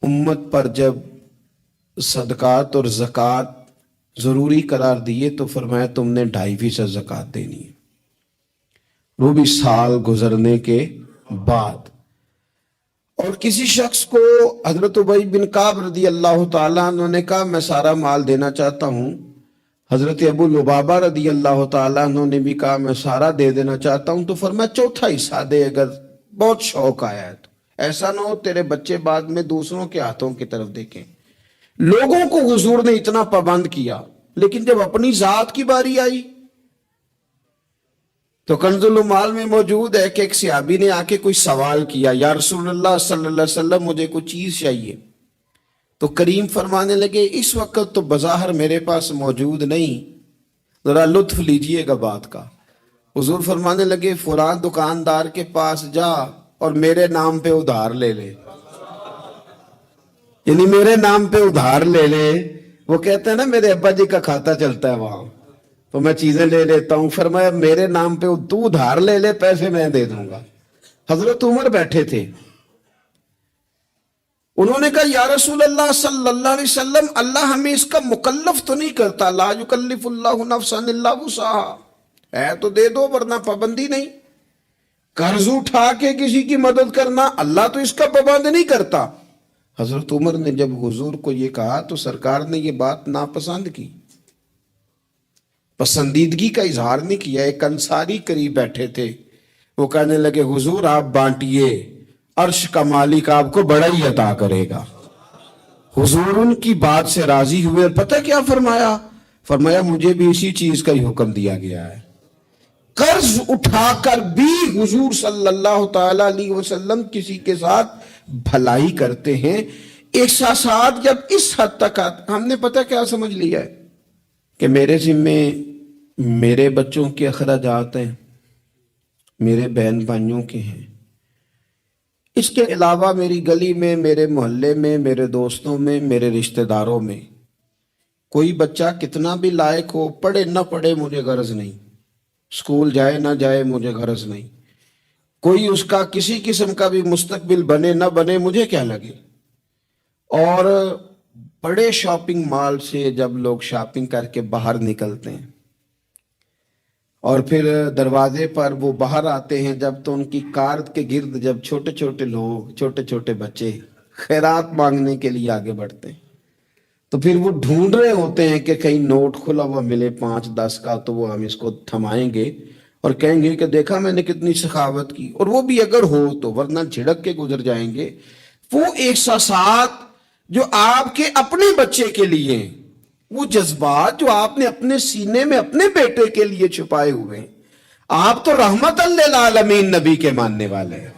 امت پر جب صدقات اور زکوٰۃ ضروری قرار دیے تو فرمایا تم نے 2.5% زکوٰۃ دینی ہے، وہ بھی سال گزرنے کے بعد۔ اور کسی شخص کو حضرت ابی بن کعب رضی اللہ تعالیٰ عنہ نے کہا میں سارا مال دینا چاہتا ہوں، حضرت ابو لبابہ رضی اللہ تعالیٰ عنہ نے بھی کہا میں سارا دے دینا چاہتا ہوں، تو فرمایا چوتھا حصہ دے اگر بہت شوق آیا ہے تو، ایسا نہ ہو تیرے بچے بعد میں دوسروں کے ہاتھوں کی طرف دیکھیں۔ لوگوں کو حضور نے اتنا پابند کیا، لیکن جب اپنی ذات کی باری آئی تو کنز المال میں موجود ہے کہ ایک صحابی نے آ کے کوئی سوال کیا، یا رسول اللہ صلی اللہ علیہ وسلم مجھے کوئی چیز چاہیے، تو کریم فرمانے لگے اس وقت تو بظاہر میرے پاس موجود نہیں، ذرا لطف لیجئے گا بات کا۔ حضور فرمانے لگے فلاں دکاندار کے پاس جا اور میرے نام پہ ادھار لے لے، یعنی میرے نام پہ ادھار لے لے۔ وہ کہتے ہیں نا میرے ابا جی کا کھاتا چلتا ہے وہاں، تو میں چیزیں لے لیتا ہوں، فرمایا میرے نام پہ تو ادھار لے لے، پیسے میں دے دوں گا۔ حضرت عمر بیٹھے تھے، انہوں نے کہا یا رسول اللہ صلی اللہ علیہ وسلم اللہ ہمیں اس کا مکلف تو نہیں کرتا، لا یکلف اللہ نفسا الا وسعها، ہے تو دے دو ورنہ پابندی نہیں۔ قرض اٹھا کے کسی کی مدد کرنا اللہ تو اس کا پابند نہیں کرتا۔ حضرت عمر نے جب حضور کو یہ کہا تو سرکار نے یہ بات ناپسند کی، پسندیدگی کا اظہار نہیں کیا۔ ایک انصاری قریب بیٹھے تھے، وہ کہنے لگے حضور آپ بانٹیے، عرش کا مالک آپ کو بڑا ہی عطا کرے گا۔ حضور ان کی بات سے راضی ہوئے، اور پتہ کیا فرمایا؟ فرمایا مجھے بھی اسی چیز کا ہی حکم دیا گیا ہے۔ قرض اٹھا کر بھی حضور صلی اللہ تعالی علیہ وسلم کسی کے ساتھ بھلائی کرتے ہیں۔ احساسات جب اس حد تک ہم نے پتہ کیا سمجھ لیا ہے کہ میرے ذمے میرے بچوں کے اخراجات ہیں، میرے بہن بھائیوں کے ہیں، اس کے علاوہ میری گلی میں، میرے محلے میں، میرے دوستوں میں، میرے رشتہ داروں میں کوئی بچہ کتنا بھی لائق ہو، پڑھے نہ پڑھے مجھے غرض نہیں، اسکول جائے نہ جائے مجھے غرض نہیں، کوئی اس کا کسی قسم کا بھی مستقبل بنے نہ بنے مجھے کیا لگے۔ اور بڑے شاپنگ مال سے جب لوگ شاپنگ کر کے باہر نکلتے ہیں اور پھر دروازے پر وہ باہر آتے ہیں جب، تو ان کی کار کے گرد جب چھوٹے چھوٹے لوگ، چھوٹے چھوٹے بچے خیرات مانگنے کے لیے آگے بڑھتے ہیں، تو پھر وہ ڈھونڈ رہے ہوتے ہیں کہ کہیں نوٹ کھلا ہوا ملے 5-10 کا، تو وہ ہم اس کو تھمائیں گے اور کہیں گے کہ دیکھا میں نے کتنی سخاوت کی، اور وہ بھی اگر ہو تو، ورنہ جھڑک کے گزر جائیں گے۔ وہ احساسات جو آپ کے اپنے بچے کے لیے ہیں، وہ جذبات جو آپ نے اپنے سینے میں اپنے بیٹے کے لیے چھپائے ہوئے ہیں، آپ تو رحمت للعالمین نبی کے ماننے والے ہیں،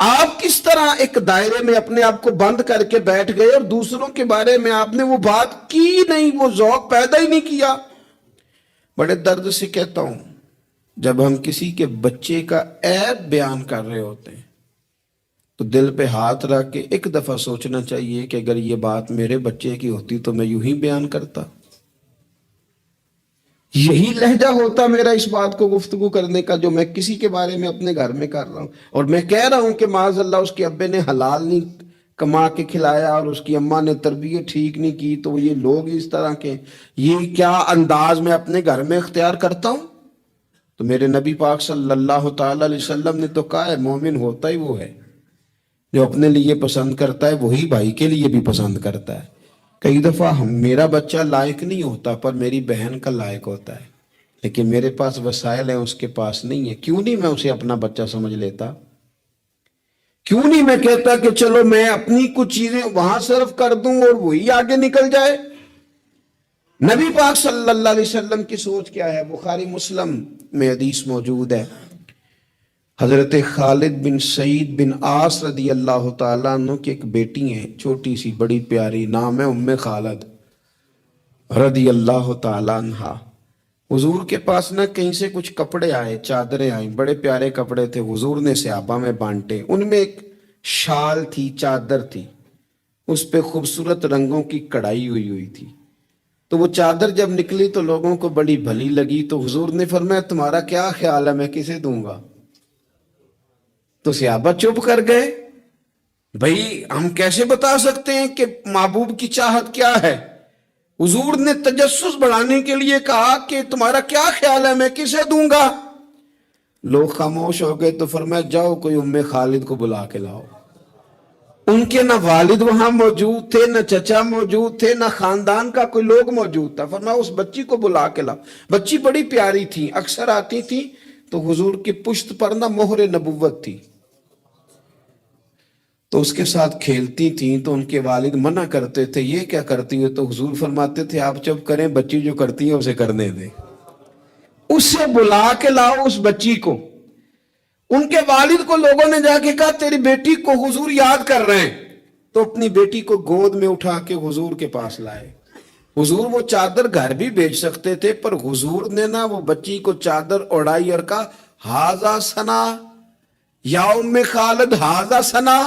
آپ کس طرح ایک دائرے میں اپنے آپ کو بند کر کے بیٹھ گئے اور دوسروں کے بارے میں آپ نے وہ بات کی نہیں، وہ ذوق پیدا ہی نہیں کیا۔ بڑے درد سے کہتا ہوں، جب ہم کسی کے بچے کا عیب بیان کر رہے ہوتے ہیں تو دل پہ ہاتھ رکھ کے ایک دفعہ سوچنا چاہیے کہ اگر یہ بات میرے بچے کی ہوتی تو میں یوں ہی بیان کرتا، یہی لہجہ ہوتا میرا اس بات کو گفتگو کرنے کا جو میں کسی کے بارے میں اپنے گھر میں کر رہا ہوں، اور میں کہہ رہا ہوں کہ معاذ اللہ اس کے ابے نے حلال نہیں کما کے کھلایا اور اس کی اماں نے تربیت ٹھیک نہیں کی، تو یہ لوگ اس طرح کے، یہ کیا انداز میں اپنے گھر میں اختیار کرتا ہوں؟ تو میرے نبی پاک صلی اللہ تعالی علیہ وسلم نے تو کہا ہے مومن ہوتا ہی وہ ہے جو اپنے لیے پسند کرتا ہے وہی بھائی کے لیے بھی پسند کرتا ہے۔ کئی دفعہ میرا بچہ لائق نہیں ہوتا پر میری بہن کا لائق ہوتا ہے، لیکن میرے پاس وسائل ہیں اس کے پاس نہیں ہے، کیوں نہیں میں اسے اپنا بچہ سمجھ لیتا؟ کیوں نہیں میں کہتا کہ چلو میں اپنی کچھ چیزیں وہاں صرف کر دوں اور وہی آگے نکل جائے؟ نبی پاک صلی اللہ علیہ وسلم کی سوچ کیا ہے؟ بخاری مسلم میں حدیث موجود ہے، حضرت خالد بن سعید بن عاص رضی اللہ تعالیٰ عنہ کی ایک بیٹی ہیں، چھوٹی سی بڑی پیاری، نام ہے ام خالد رضی اللہ تعالیٰ عنہ۔ حضور کے پاس نہ کہیں سے کچھ کپڑے آئے، چادریں آئیں، بڑے پیارے کپڑے تھے، حضور نے صحابہ میں بانٹے۔ ان میں ایک شال تھی، چادر تھی، اس پہ خوبصورت رنگوں کی کڑھائی ہوئی تھی، تو وہ چادر جب نکلی تو لوگوں کو بڑی بھلی لگی، تو حضور نے فرمایا تمہارا کیا خیال ہے میں کسے دوں گا؟ تو صحابہ چپ کر گئے، بھائی ہم کیسے بتا سکتے ہیں کہ محبوب کی چاہت کیا ہے؟ حضور نے تجسس بڑھانے کے لیے کہا کہ تمہارا کیا خیال ہے، میں کسے دوں گا؟ لوگ خاموش ہو گئے تو فرمایا جاؤ کوئی ام خالد کو بلا کے لاؤ۔ ان کے نہ والد وہاں موجود تھے، نہ چچا موجود تھے، نہ خاندان کا کوئی لوگ موجود تھا۔ فرمایا اس بچی کو بلا کے لاؤ۔ بچی بڑی پیاری تھی، اکثر آتی تھی تو حضور کی پشت پر نہ مہر نبوت تھی، تو اس کے ساتھ کھیلتی تھیں، تو ان کے والد منع کرتے تھے یہ کیا کرتی ہو؟ تو حضور فرماتے تھے آپ چپ کریں، بچی جو کرتی ہے اسے کرنے دیں، اسے بلا کے لاؤ اس بچی کو۔ ان کے والد کو لوگوں نے جا کے کہا تیری بیٹی کو حضور یاد کر رہے ہیں، تو اپنی بیٹی کو گود میں اٹھا کے حضور کے پاس لائے۔ حضور وہ چادر گھر بھی بیچ سکتے تھے، پر حضور نے نا وہ بچی کو چادر اڑائی اور کہا ہاذا ثنا یا ام خالد ہاذا ثنا،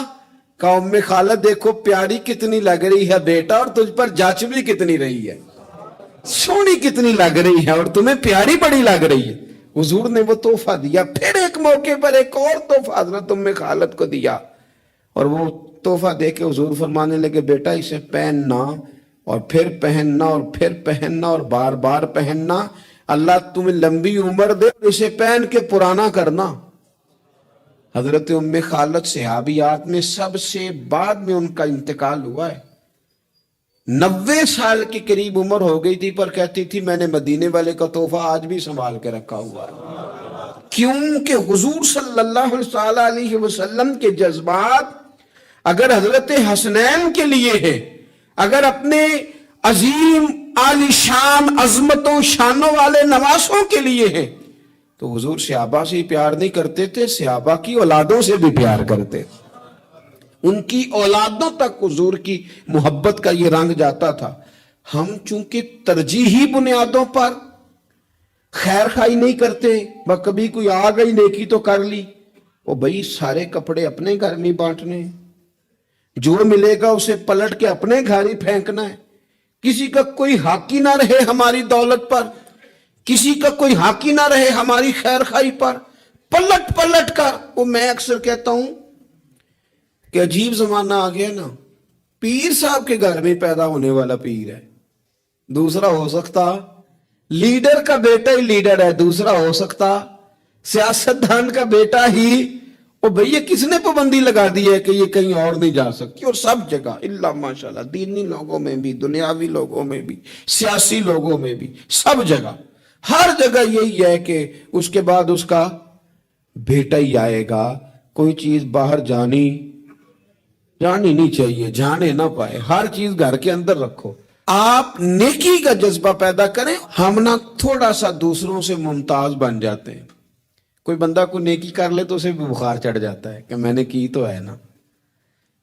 کہا ام خالد دیکھو پیاری کتنی لگ رہی ہے بیٹا، اور تجھ پر جاچ بھی کتنی رہی ہے، سونی کتنی لگ رہی ہے، اور تمہیں پیاری بڑی لگ رہی ہے۔ حضور نے وہ تحفہ دیا۔ پھر ایک موقع پر ایک اور تحفہ حضرت ام خالد کو دیا، اور وہ تحفہ دے کے حضور فرمانے لگے بیٹا اسے پہننا اور پھر پہننا اور پھر پہننا اور بار بار پہننا، اللہ تمہیں لمبی عمر دے، اسے پہن کے پرانا کرنا۔ حضرت ام خالد صحابیات میں سب سے بعد میں ان کا انتقال ہوا ہے، 90 سال کے قریب عمر ہو گئی تھی، پر کہتی تھی میں نے مدینے والے کا تحفہ آج بھی سنبھال کے رکھا ہوا ہے، کیونکہ حضور صلی اللہ علیہ وسلم کے جذبات اگر حضرت حسنین کے لیے ہے، اگر اپنے عظیم عالی شان عظمتوں شانوں والے نواسوں کے لیے ہے، تو حضور صحابہ سے ہی پیار نہیں کرتے تھے، صحابہ کی اولادوں سے بھی پیار کرتے تھے، ان کی اولادوں تک حضور کی محبت کا یہ رنگ جاتا تھا۔ ہم چونکہ ترجیحی بنیادوں پر خیر خواہی نہیں کرتے، کبھی کوئی آ گئی نیکی تو کر لی، وہ بھئی سارے کپڑے اپنے گھر میں بانٹنے ہیں، جو ملے گا اسے پلٹ کے اپنے گھر ہی پھینکنا ہے، کسی کا کوئی حق ہی نہ رہے ہماری دولت پر، کسی کا کوئی حق ہی نہ رہے ہماری خیر خواہی پر، پلٹ پلٹ کر۔ وہ میں اکثر کہتا ہوں کہ عجیب زمانہ آ گیا نا، پیر صاحب کے گھر میں پیدا ہونے والا پیر ہے، دوسرا ہو سکتا لیڈر کا بیٹا ہی لیڈر ہے، دوسرا ہو سکتا سیاستدان کا بیٹا ہی، اور بھئی یہ کس نے پابندی لگا دی ہے کہ یہ کہیں اور نہیں جا سکتی؟ اور سب جگہ اللہ ماشاءاللہ، دینی لوگوں میں بھی، دنیاوی لوگوں میں بھی، سیاسی لوگوں میں بھی، سب جگہ ہر جگہ یہی ہے کہ اس کے بعد اس کا بیٹا ہی آئے گا۔ کوئی چیز باہر جانی نہیں چاہیے، جانے نہ پائے، ہر چیز گھر کے اندر رکھو۔ آپ نیکی کا جذبہ پیدا کریں۔ ہم نہ تھوڑا سا دوسروں سے ممتاز بن جاتے ہیں، کوئی بندہ کو نیکی کر لے تو اسے بھی بخار چڑھ جاتا ہے کہ میں نے کی تو ہے نا۔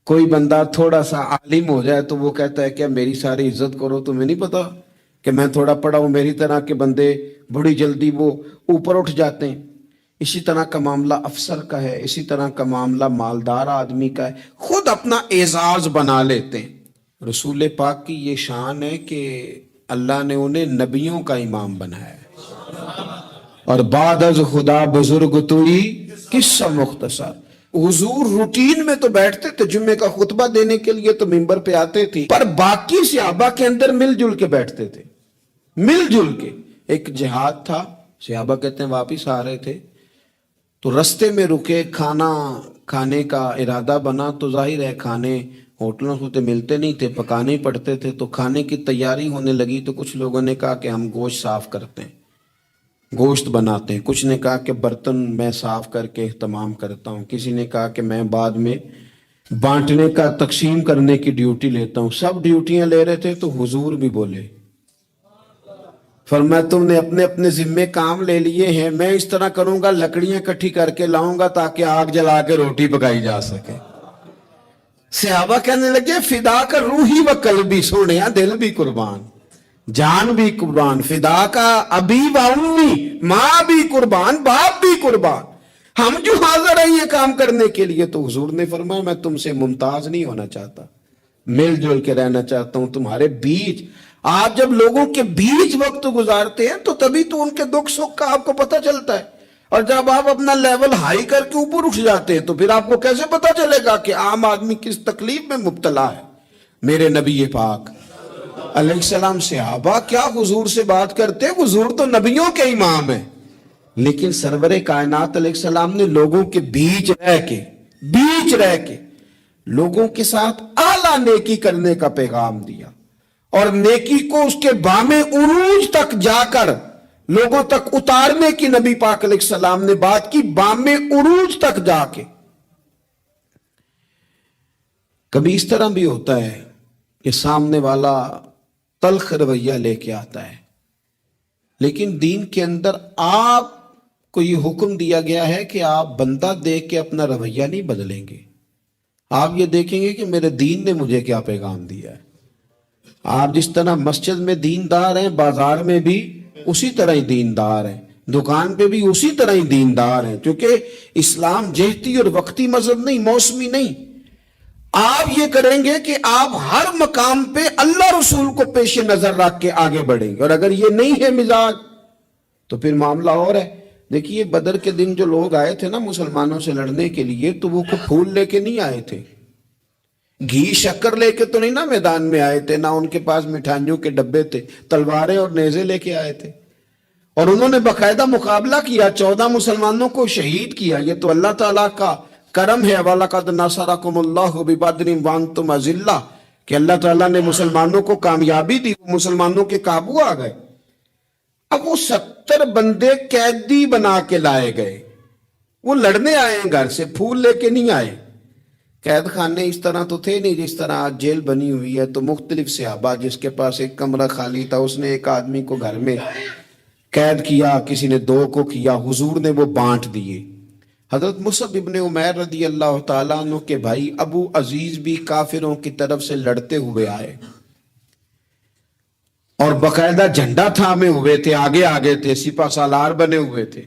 کوئی بندہ تھوڑا سا عالم ہو جائے تو وہ کہتا ہے کہ میری ساری عزت کرو، تمہیں نہیں پتا کہ میں تھوڑا پڑھا ہوں؟ میری طرح کے بندے بڑی جلدی وہ اوپر اٹھ جاتے ہیں۔ اسی طرح کا معاملہ افسر کا ہے، اسی طرح کا معاملہ مالدار آدمی کا ہے، خود اپنا اعزاز بنا لیتے ہیں۔ رسول پاک کی یہ شان ہے کہ اللہ نے انہیں نبیوں کا امام بنایا ہے، اور بعد از خدا بزرگ توئی قصہ مختصر۔ حضور روٹین میں تو بیٹھتے تھے، جمعے کا خطبہ دینے کے لیے تو منبر پہ آتے تھے، پر باقی صحابہ کے اندر مل جل کے بیٹھتے تھے، مل جل کے۔ ایک جہاد تھا، صحابہ کہتے ہیں واپس آ رہے تھے تو رستے میں رکے، کھانا کھانے کا ارادہ بنا، تو ظاہر ہے کھانے ہوٹلوں سے تو ملتے نہیں تھے، پکانے ہی پڑتے تھے، تو کھانے کی تیاری ہونے لگی تو کچھ لوگوں نے کہا کہ ہم گوشت صاف کرتے ہیں، گوشت بناتے ہیں، کچھ نے کہا کہ برتن میں صاف کر کے اہتمام کرتا ہوں، کسی نے کہا کہ میں بعد میں بانٹنے کا تقسیم کرنے کی ڈیوٹی لیتا ہوں۔ سب ڈیوٹیاں لے رہے تھے تو حضور بھی بولے، فرمایا تم نے اپنے اپنے ذمے کام لے لیے ہیں، میں اس طرح کروں گا لکڑیاں اکٹھی کر کے لاؤں گا تاکہ آگ جلا کے روٹی پکائی جا سکے۔ صحابہ کہنے لگے فدا کا روحی و قلبی، سونیا دل بھی قربان، جان بھی قربان، فدا کا ابی و امی، ماں بھی قربان، باپ بھی قربان، ہم جو حاضر ہیں یہ کام کرنے کے لیے۔ تو حضور نے فرمایا میں تم سے ممتاز نہیں ہونا چاہتا، مل جل کے رہنا چاہتا ہوں تمہارے بیچ۔ آپ جب لوگوں کے بیچ وقت گزارتے ہیں تو تبھی تو ان کے دکھ سکھ کا آپ کو پتہ چلتا ہے۔ اور جب آپ اپنا لیول ہائی کر کے اوپر اٹھ جاتے ہیں تو پھر آپ کو کیسے پتا چلے گا کہ عام آدمی کس تکلیف میں مبتلا ہے؟ میرے نبی پاک علیہ السلام صحابہ کیا حضور سے بات کرتے، حضور تو نبیوں کے امام ہیں، لیکن سرور کائنات علیہ السلام نے لوگوں کے بیچ رہ کے لوگوں کے ساتھ اعلیٰ نیکی کرنے کا پیغام دیا، اور نیکی کو اس کے بام عروج تک جا کر لوگوں تک اتارنے کی نبی پاک علیہ السلام نے بات کی، بام عروج تک جا کے۔ کبھی اس طرح بھی ہوتا ہے کہ سامنے والا تلخ رویہ لے کے آتا ہے، لیکن دین کے اندر آپ کو یہ حکم دیا گیا ہے کہ آپ بندہ دیکھ کے اپنا رویہ نہیں بدلیں گے، آپ یہ دیکھیں گے کہ میرے دین نے مجھے کیا پیغام دیا ہے۔ آپ جس طرح مسجد میں دیندار ہیں، بازار میں بھی اسی طرح ہی دیندار ہیں، دکان پہ بھی اسی طرح ہی دیندار ہیں، کیونکہ اسلام جہتی اور وقتی مذہب نہیں، موسمی نہیں۔ آپ یہ کریں گے کہ آپ ہر مقام پہ اللہ رسول کو پیش نظر رکھ کے آگے بڑھیں گے، اور اگر یہ نہیں ہے مزاج تو پھر معاملہ اور ہے۔ دیکھیے بدر کے دن جو لوگ آئے تھے نا مسلمانوں سے لڑنے کے لیے، تو وہ کوئی پھول لے کے نہیں آئے تھے، گھی شکر لے کے تو نہیں نا میدان میں آئے تھے، نہ ان کے پاس مٹھائیوں کے ڈبے تھے، تلواریں اور نیزے لے کے آئے تھے، اور انہوں نے باقاعدہ مقابلہ کیا، 14 مسلمانوں کو شہید کیا۔ یہ تو اللہ تعالیٰ کا کرم ہے، وَلَقَدْ نَصَرَكُمُ اللَّهُ بِبَدْرٍ وَأَنْتُمْ أَذِلَّةٌ، کہ اللہ تعالیٰ نے مسلمانوں کو کامیابی دی، مسلمانوں کے قابو آ گئے۔ اب وہ 70 بندے قیدی بنا کے لائے گئے، وہ لڑنے آئے ہیں، گھر سے پھول لے کے نہیں آئے۔ قید خانے اس طرح تو تھے نہیں جس طرح آج جیل بنی ہوئی ہے، تو مختلف صحابہ، جس کے پاس ایک کمرہ خالی تھا اس نے ایک آدمی کو گھر میں قید کیا، کسی نے 2 کو کیا، حضور نے وہ بانٹ دیے۔ حضرت مصعب ابن عمیر رضی اللہ تعالیٰ عنہ کے بھائی ابو عزیز بھی کافروں کی طرف سے لڑتے ہوئے آئے، اور باقاعدہ جھنڈا تھامے ہوئے تھے، آگے تھے، سپہ سالار بنے ہوئے تھے،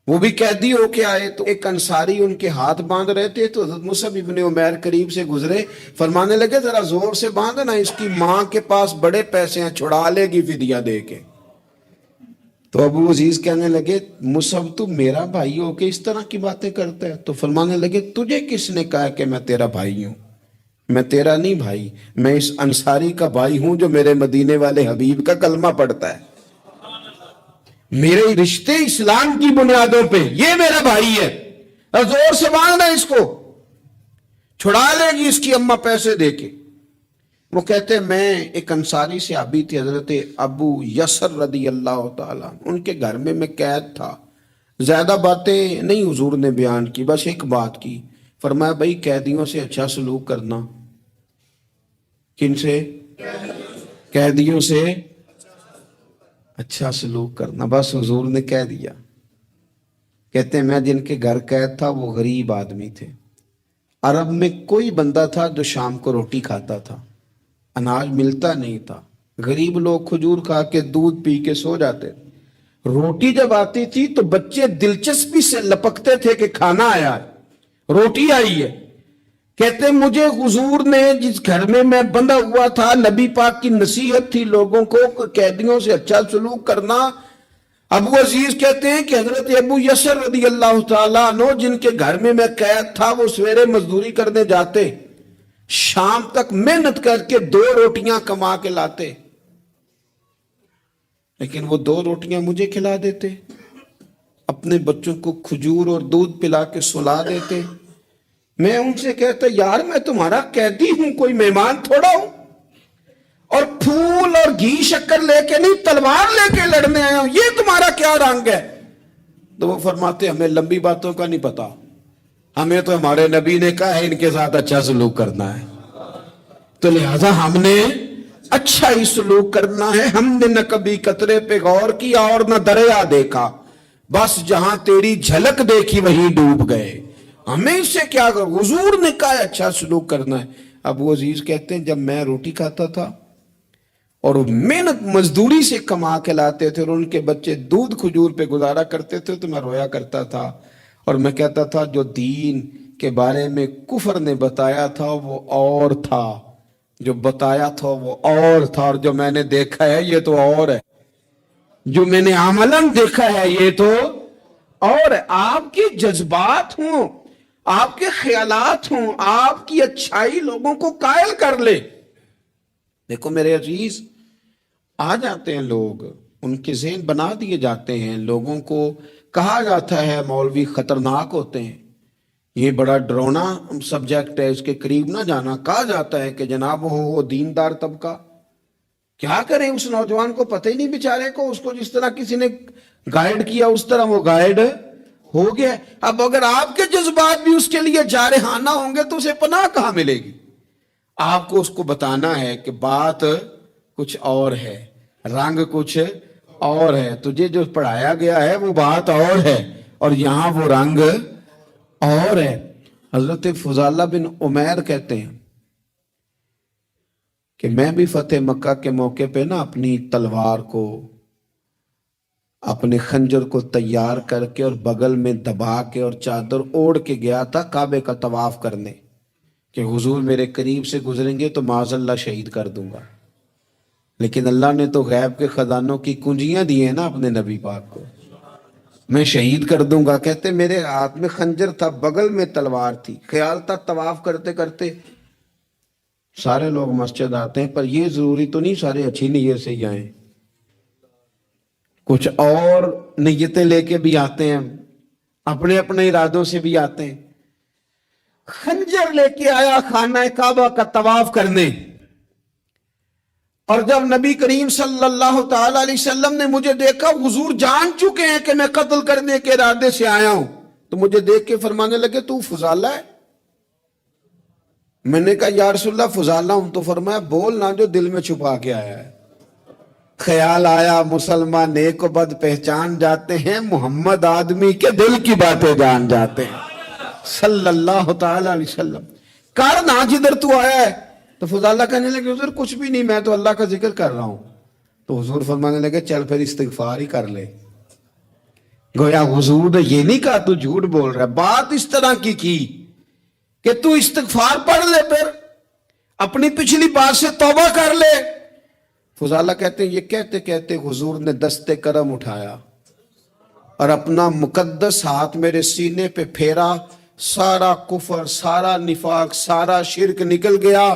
وہ بھی قیدی ہو کے آئے۔ تو ایک انصاری ان کے ہاتھ باندھ رہے تھے، تو حضرت مصعب ابن عمیر قریب سے گزرے، فرمانے لگے ذرا زور سے باندھنا، اس کی ماں کے پاس بڑے پیسے ہیں، چھڑا لے گی فدیہ دے کے۔ تو ابو عزیز کہنے لگے مصعب تو میرا بھائی ہو کے اس طرح کی باتیں کرتا ہے؟ تو فرمانے لگے تجھے کس نے کہا کہ میں تیرا بھائی ہوں؟ میں تیرا نہیں بھائی، میں اس انصاری کا بھائی ہوں جو میرے مدینے والے حبیب کا کلمہ پڑھتا ہے، میرے رشتے اسلام کی بنیادوں پہ، یہ میرا بھائی ہے، اور زور سے باندھنا اس کو، چھڑا لے گی اس کی اماں پیسے دے کے۔ وہ کہتے ہیں میں ایک انصاری صحابی تھے حضرت ابو یسر رضی اللہ تعالیٰ، ان کے گھر میں قید تھا، زیادہ باتیں نہیں حضور نے بیان کی، بس ایک بات کی، فرمایا بھائی قیدیوں سے اچھا سلوک کرنا۔ کن سے؟ قیدیوں سے اچھا سلوک کرنا، بس حضور نے کہہ دیا۔ کہتے ہیں میں جن کے گھر قید تھا وہ غریب آدمی تھے، عرب میں کوئی بندہ تھا جو شام کو روٹی کھاتا تھا، اناج ملتا نہیں تھا، غریب لوگ کھجور کھا کے دودھ پی کے سو جاتے، روٹی جب آتی تھی تو بچے دلچسپی سے لپکتے تھے کہ کھانا آیا ہے، روٹی آئی ہے۔ کہتے ہیں مجھے حضور نے جس گھر میں بندہ ہوا تھا، نبی پاک کی نصیحت تھی لوگوں کو قیدیوں سے اچھا سلوک کرنا۔ ابو عزیز کہتے ہیں کہ حضرت ابو یسر رضی اللہ تعالیٰ عنہ جن کے گھر میں قید تھا، وہ سویرے مزدوری کرنے جاتے، شام تک محنت کر کے 2 روٹیاں کما کے لاتے، لیکن وہ 2 روٹیاں مجھے کھلا دیتے، اپنے بچوں کو کھجور اور دودھ پلا کے سلا دیتے۔ میں ان سے کہتا یار میں تمہارا قیدی ہوں، کوئی مہمان تھوڑا ہوں، اور پھول اور گھی شکر لے کے نہیں تلوار لے کے لڑنے آیا ہوں، یہ تمہارا کیا رنگ ہے؟ تو وہ فرماتے ہمیں لمبی باتوں کا نہیں پتا، ہمیں تو ہمارے نبی نے کہا ہے ان کے ساتھ اچھا سلوک کرنا ہے، تو لہذا ہم نے اچھا ہی سلوک کرنا ہے۔ ہم نے نہ کبھی قطرے پہ غور کیا اور نہ دریا دیکھا، بس جہاں تیری جھلک دیکھی وہیں ڈوب گئے، ہمیں اس سے کیا کر، حضور نے کہا اچھا سلوک کرنا ہے۔ ابو عزیز کہتے ہیں جب میں روٹی کھاتا تھا اور محنت مزدوری سے کما کے لاتے تھے اور ان کے بچے دودھ کھجور پہ گزارا کرتے تھے، تو میں رویا کرتا تھا اور میں کہتا تھا جو دین کے بارے میں کفر نے بتایا تھا وہ اور تھا، جو بتایا تھا وہ اور تھا، اور جو میں نے دیکھا ہے یہ تو اور ہے، جو میں نے عملاً دیکھا ہے یہ تو اور آپ کے جذبات ہوں، آپ کے خیالات ہوں، آپ کی اچھائی لوگوں کو قائل کر لے۔ دیکھو میرے عزیز، آ جاتے ہیں لوگ، ان کے ذہن بنا دیے جاتے ہیں، لوگوں کو کہا جاتا ہے مولوی خطرناک ہوتے ہیں، یہ بڑا ڈرونا سبجیکٹ ہے، اس کے قریب نہ جانا۔ کہا جاتا ہے کہ جناب وہ دیندار طبقہ، کیا کریں اس نوجوان کو پتہ ہی نہیں بیچارے کو، اس کو جس طرح کسی نے گائیڈ کیا اس طرح وہ گائیڈ ہو گیا۔ اب اگر آپ کے جذبات بھی اس کے لیے جارحانہ ہوں گے تو اسے پناہ کہاں ملے گی؟ آپ کو اس کو بتانا ہے کہ بات کچھ اور ہے، رنگ کچھ اور ہے، تجھے جو پڑھایا گیا ہے وہ بات اور ہے، اور یہاں وہ رنگ اور ہے۔ حضرت فضالہ بن عمیر کہتے ہیں کہ میں بھی فتح مکہ کے موقع پہ نا اپنی تلوار کو، اپنے خنجر کو تیار کر کے اور بغل میں دبا کے اور چادر اوڑھ کے گیا تھا کعبے کا طواف کرنے، کہ حضور میرے قریب سے گزریں گے تو معاذ اللہ شہید کر دوں گا۔ لیکن اللہ نے تو غیب کے خزانوں کی کنجیاں دی ہیں نا اپنے نبی پاک کو، میں شہید کر دوں گا۔ کہتے میرے ہاتھ میں خنجر تھا، بغل میں تلوار تھی، خیال تھا طواف کرتے کرتے سارے لوگ مسجد آتے ہیں، پر یہ ضروری تو نہیں سارے اچھی نیت سے ہی آئیں، کچھ اور نیتیں لے کے بھی آتے ہیں، اپنے اپنے ارادوں سے بھی آتے ہیں۔ خنجر لے کے آیا خانہ کعبہ کا طواف کرنے، اور جب نبی کریم صلی اللہ تعالی علیہ وسلم نے مجھے دیکھا، حضور جان چکے ہیں کہ میں قتل کرنے کے ارادے سے آیا ہوں، تو مجھے دیکھ کے فرمانے لگے تو فضالہ ہے؟ میں نے کہا یا رسول اللہ فضالہ ہوں۔ تو فرمایا بول نہ جو دل میں چھپا کے آیا ہے۔ خیال آیا مسلمان نیک و بد پہچان جاتے ہیں، محمد آدمی کے دل کی باتیں جان جاتے ہیں صلی اللہ تعالی علیہ وسلم۔ کارنا جدھر تو آیا ہے؟ تو فضالہ کہنے لگے حضور کچھ بھی نہیں، میں تو اللہ کا ذکر کر رہا ہوں۔ تو حضور فرمانے لگے چل پھر استغفار ہی کر لے۔ گویا حضور نے یہ نہیں کہا تو جھوٹ بول رہا ہے، بات اس طرح کی کہ تو استغفار پڑھ لے، پھر اپنی پچھلی بات سے توبہ کر لے۔ فضالہ کہتے ہیں یہ کہتے کہتے حضور نے دست کرم اٹھایا اور اپنا مقدس ہاتھ میرے سینے پہ پھیرا، سارا کفر، سارا نفاق، سارا شرک نکل گیا،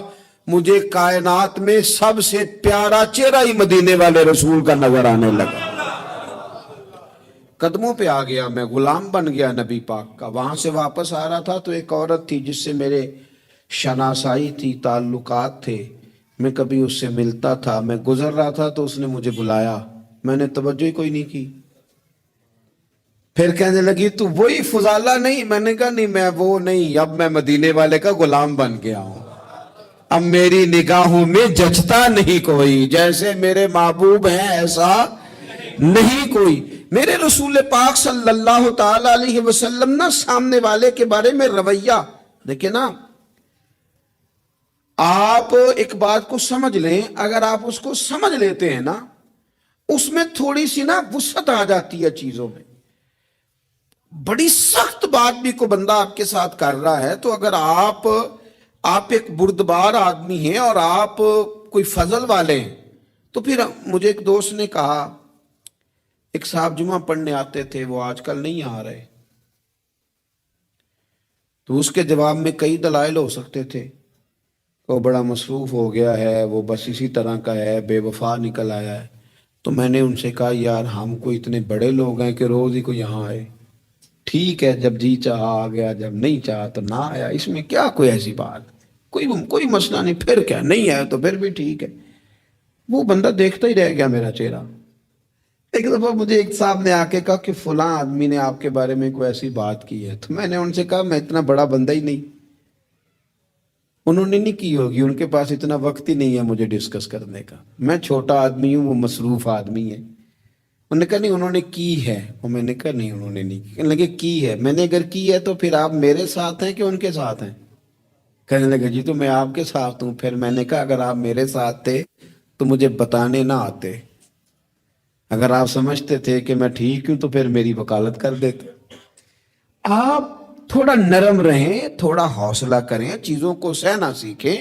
مجھے کائنات میں سب سے پیارا چہرہ ہی مدینے والے رسول کا نظر آنے لگا۔ قدموں پہ آ گیا، میں غلام بن گیا نبی پاک کا۔ وہاں سے واپس آ رہا تھا تو ایک عورت تھی جس سے میرے شناسائی تھی، تعلقات تھے، میں کبھی اس سے ملتا تھا، میں گزر رہا تھا تو اس نے مجھے بلایا، میں نے توجہ ہی کوئی نہیں کی۔ پھر کہنے لگی تو وہی فضالہ نہیں؟ میں نے کہا نہیں میں وہ نہیں، اب میں مدینے والے کا غلام بن گیا ہوں، اب میری نگاہوں میں جچتا نہیں کوئی، جیسے میرے محبوب ہیں ایسا نہیں کوئی۔ میرے رسول پاک صلی اللہ تعالی علیہ وسلم نا سامنے والے کے بارے میں رویہ دیکھیں نا، آپ ایک بات کو سمجھ لیں، اگر آپ اس کو سمجھ لیتے ہیں نا، اس میں تھوڑی سی نا وسعت آ جاتی ہے چیزوں میں۔ بڑی سخت بات بھی کو بندہ آپ کے ساتھ کر رہا ہے تو اگر آپ ایک بردبار آدمی ہیں اور آپ کوئی فضل والے ہیں، تو پھر مجھے ایک دوست نے کہا، ایک صاحب جمعہ پڑھنے آتے تھے، وہ آج کل نہیں آ رہے، تو اس کے جواب میں کئی دلائل ہو سکتے تھے، وہ بڑا مصروف ہو گیا ہے، وہ بس اسی طرح کا ہے، بے وفا نکل آیا ہے۔ تو میں نے ان سے کہا یار ہم کو اتنے بڑے لوگ ہیں کہ روز ہی کو یہاں آئے، ٹھیک ہے جب جی چاہا آ گیا، جب نہیں چاہا تو نہ آیا، اس میں کیا کوئی ایسی بات، کوئی مسئلہ نہیں، پھر کیا، نہیں آیا تو پھر بھی ٹھیک ہے۔ وہ بندہ دیکھتا ہی رہ گیا میرا چہرہ۔ ایک دفعہ مجھے ایک صاحب نے آ کے کہا کہ فلاں آدمی نے آپ کے بارے میں کوئی ایسی بات کی ہے، تو میں نے ان سے کہا میں اتنا بڑا بندہ ہی نہیں، انہوں نے نہیں کی ہوگی، ان کے پاس اتنا وقت ہی نہیں ہے مجھے ڈسکس کرنے کا، میں چھوٹا آدمی ہوں، وہ مصروف آدمی ہے۔ انہوں نے کہا نہیں انہوں نے کی ہے، اور میں نے کہا نہیں انہوں نے نہیں کی۔ کہنے لگے کی ہے، میں نے اگر کی ہے تو پھر آپ میرے ساتھ ہیں کہ ان کے ساتھ ہیں؟ کہنے لگے جی تو میں آپ کے ساتھ ہوں۔ پھر میں نے کہا اگر آپ میرے ساتھ تھے تو مجھے بتانے نہ آتے، اگر آپ سمجھتے تھے کہ میں ٹھیک ہوں تو پھر میری وکالت کر دیتے۔ آپ تھوڑا نرم رہیں، تھوڑا حوصلہ کریں، چیزوں کو سہنا سیکھیں۔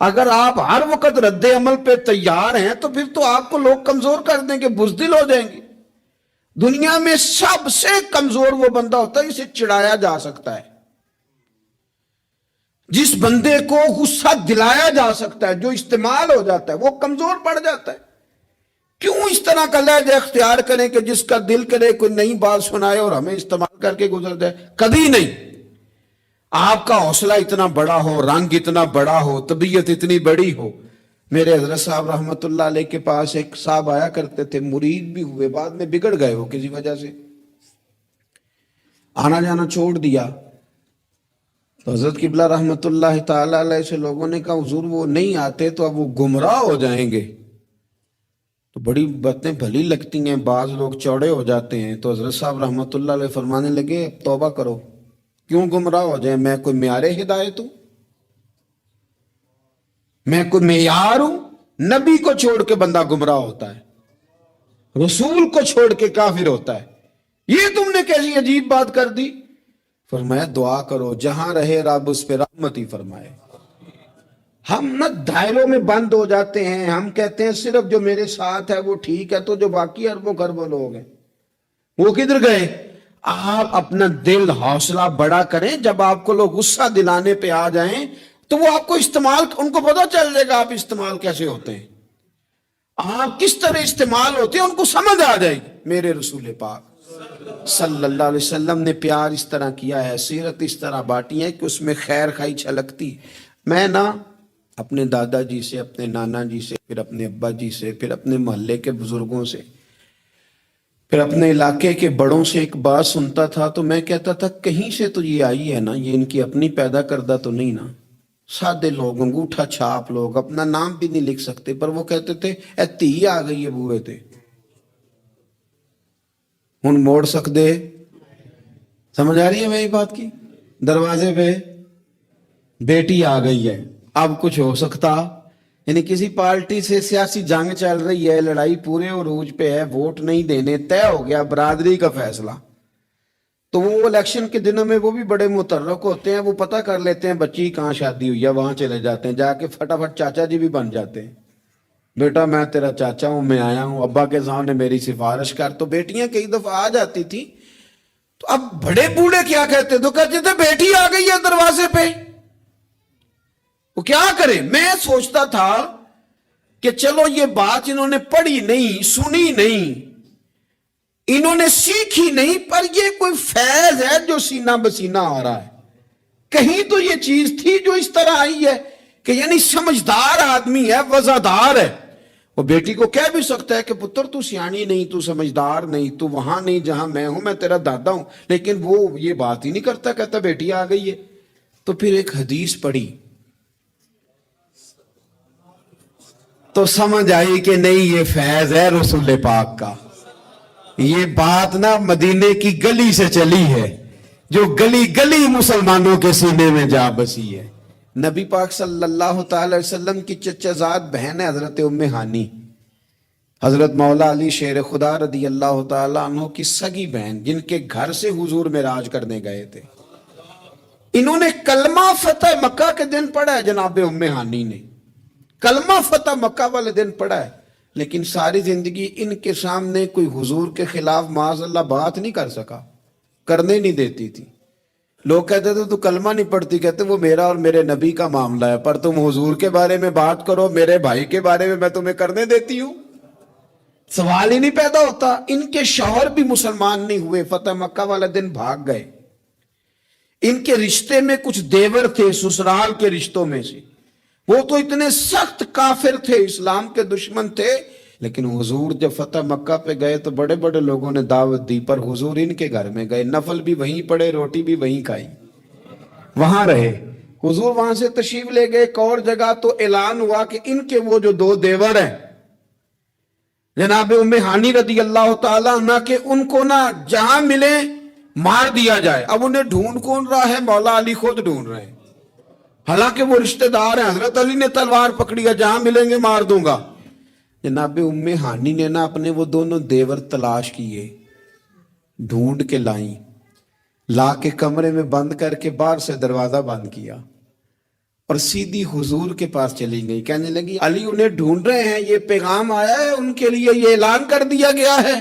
اگر آپ ہر وقت رد عمل پہ تیار ہیں تو پھر تو آپ کو لوگ کمزور کر دیں گے، بزدل ہو جائیں گے۔ دنیا میں سب سے کمزور وہ بندہ ہوتا ہے جسے چڑھایا جا سکتا ہے، جس بندے کو غصہ دلایا جا سکتا ہے، جو استعمال ہو جاتا ہے وہ کمزور پڑ جاتا ہے۔ کیوں اس طرح کا لہجہ اختیار کریں کہ جس کا دل کرے کوئی نئی بات سنائے اور ہمیں استعمال کر کے گزر جائے؟ کبھی نہیں۔ آپ کا حوصلہ اتنا بڑا ہو، رنگ اتنا بڑا ہو، طبیعت اتنی بڑی ہو۔ میرے حضرت صاحب رحمت اللہ علیہ کے پاس ایک صاحب آیا کرتے تھے، مرید بھی ہوئے، بعد میں بگڑ گئے وہ کسی وجہ سے، آنا جانا چھوڑ دیا۔ تو حضرت قبلہ رحمت اللہ تعالی علیہ سے لوگوں نے کہا حضور وہ نہیں آتے تو اب وہ گمراہ ہو جائیں گے۔ تو بڑی باتیں بھلی لگتی ہیں، بعض لوگ چوڑے ہو جاتے ہیں۔ تو حضرت صاحب رحمت اللہ علیہ فرمانے لگے اب توبہ کرو، کیوں گمراہ ہو جائیں؟ میں کوئی معیار ہدایت ہوں؟ میں کوئی معیار ہوں؟ نبی کو چھوڑ کے بندہ گمراہ ہوتا ہے، رسول کو چھوڑ کے کافر ہوتا ہے، یہ تم نے کیسی عجیب بات کر دی؟ فرمایا دعا کرو جہاں رہے رب اس پہ رحمت ہی فرمائے۔ ہم نہ دائروں میں بند ہو جاتے ہیں، ہم کہتے ہیں صرف جو میرے ساتھ ہے وہ ٹھیک ہے، تو جو باقی اربوں خربوں لوگ ہیں وہ کدھر گئے؟ آپ اپنا دل حوصلہ بڑا کریں، جب آپ کو لوگ غصہ دلانے پہ آ جائیں تو وہ آپ کو استعمال، ان کو پتہ چل جائے گا آپ استعمال کیسے ہوتے ہیں، آپ کس طرح استعمال ہوتے ہیں ان کو سمجھ آ جائے گی۔ میرے رسول پاک صلی اللہ علیہ وسلم نے پیار اس طرح کیا ہے، سیرت اس طرح بانٹی ہے کہ اس میں خیر خائی چھلکتی۔ میں نا اپنے دادا جی سے، اپنے نانا جی سے، پھر اپنے ابا جی سے، پھر اپنے محلے کے بزرگوں سے، پھر اپنے علاقے کے بڑوں سے ایک بات سنتا تھا تو میں کہتا تھا کہیں سے تو یہ آئی ہے نا، یہ ان کی اپنی پیدا کردہ تو نہیں نا؟ سادے لوگ، انگوٹھا چھاپ لوگ، اپنا نام بھی نہیں لکھ سکتے، پر وہ کہتے تھے اے تھی آ گئی ہے بوئے تھے، ہن موڑ سکتے؟ سمجھ آ رہی ہے میری بات کی؟ دروازے پہ بیٹی آ گئی ہے، اب کچھ ہو سکتا؟ یعنی کسی پارٹی سے سیاسی جنگ چل رہی ہے، لڑائی پورے عروج پہ ہے، ووٹ نہیں دینے، طے ہو گیا برادری کا فیصلہ، تو وہ الیکشن کے دنوں میں وہ بھی بڑے متحرک ہوتے ہیں، وہ پتہ کر لیتے ہیں بچی کہاں شادی ہوئی ہے، وہاں چلے جاتے ہیں، جا کے فٹافٹ چاچا جی بھی بن جاتے ہیں، بیٹا میں تیرا چاچا ہوں، میں آیا ہوں، ابا کے سامنے میری سفارش کر۔ تو بیٹیاں کئی دفعہ آ جاتی تھی، تو اب بڑے بوڑھے کیا کہتے تو کہتے تھے بیٹی آ گئی ہے دروازے پہ، وہ کیا کرے؟ میں سوچتا تھا کہ چلو یہ بات انہوں نے پڑھی نہیں، سنی نہیں، انہوں نے سیکھی نہیں، پر یہ کوئی فیض ہے جو سینہ بسینہ آ رہا ہے، کہیں تو یہ چیز تھی جو اس طرح آئی ہے کہ یعنی سمجھدار آدمی ہے، وزادار ہے۔ وہ بیٹی کو کہہ بھی سکتا ہے کہ پتر تو سیانی نہیں، تو سمجھدار نہیں، تو وہاں نہیں جہاں میں ہوں، میں تیرا دادا ہوں، لیکن وہ یہ بات ہی نہیں کرتا، کہتا بیٹی آ گئی ہے۔ تو پھر ایک حدیث پڑھی تو سمجھ آئی کہ نہیں یہ فیض ہے رسول پاک کا، یہ بات نا مدینے کی گلی سے چلی ہے، جو گلی گلی مسلمانوں کے سینے میں جا بسی ہے۔ نبی پاک صلی اللہ تعالی وسلم کی چچا زاد بہن ہے حضرت ام ہانی، حضرت مولا علی شیر خدا رضی اللہ تعالیٰ عنہ کی سگی بہن، جن کے گھر سے حضور معراج کرنے گئے تھے۔ انہوں نے کلمہ فتح مکہ کے دن پڑھا ہے، جناب ام ہانی نے کلمہ فتح مکہ والے دن پڑھا ہے، لیکن ساری زندگی ان کے سامنے کوئی حضور کے خلاف معاذ اللہ بات نہیں کر سکا، کرنے نہیں دیتی تھی۔ لوگ کہتے تھے تو کلمہ نہیں پڑھتی، کہتے وہ میرا اور میرے نبی کا معاملہ ہے، پر تم حضور کے بارے میں بات کرو، میرے بھائی کے بارے میں تمہیں کرنے دیتی ہوں؟ سوال ہی نہیں پیدا ہوتا۔ ان کے شوہر بھی مسلمان نہیں ہوئے، فتح مکہ والا دن بھاگ گئے۔ ان کے رشتے میں کچھ دیور تھے سسرال کے رشتوں میں سے، وہ تو اتنے سخت کافر تھے، اسلام کے دشمن تھے، لیکن حضور جب فتح مکہ پہ گئے تو بڑے بڑے لوگوں نے دعوت دی، پر حضور ان کے گھر میں گئے، نفل بھی وہیں پڑے، روٹی بھی وہیں کھائی، وہاں رہے۔ حضور وہاں سے تشریف لے گئے ایک اور جگہ، تو اعلان ہوا کہ ان کے وہ جو دو دیور ہیں جناب ام ہانی رضی اللہ تعالیٰ عنہ، کہ ان کو نہ جہاں ملے مار دیا جائے۔ اب انہیں ڈھونڈ کون رہا ہے؟ مولا علی خود ڈھونڈ رہے ہیں، حالانکہ وہ رشتہ دار ہیں، حضرت علی نے تلوار پکڑی ہے، جہاں ملیں گے مار دوں گا۔ جناب ام ہانی نے نا اپنے وہ دونوں دیور تلاش کیے، ڈھونڈ کے لائیں، لا کے کمرے میں بند کر کے باہر سے دروازہ بند کیا اور سیدھی حضور کے پاس چلی گئی، کہنے لگی علی انہیں ڈھونڈ رہے ہیں، یہ پیغام آیا ہے ان کے لیے، یہ اعلان کر دیا گیا ہے۔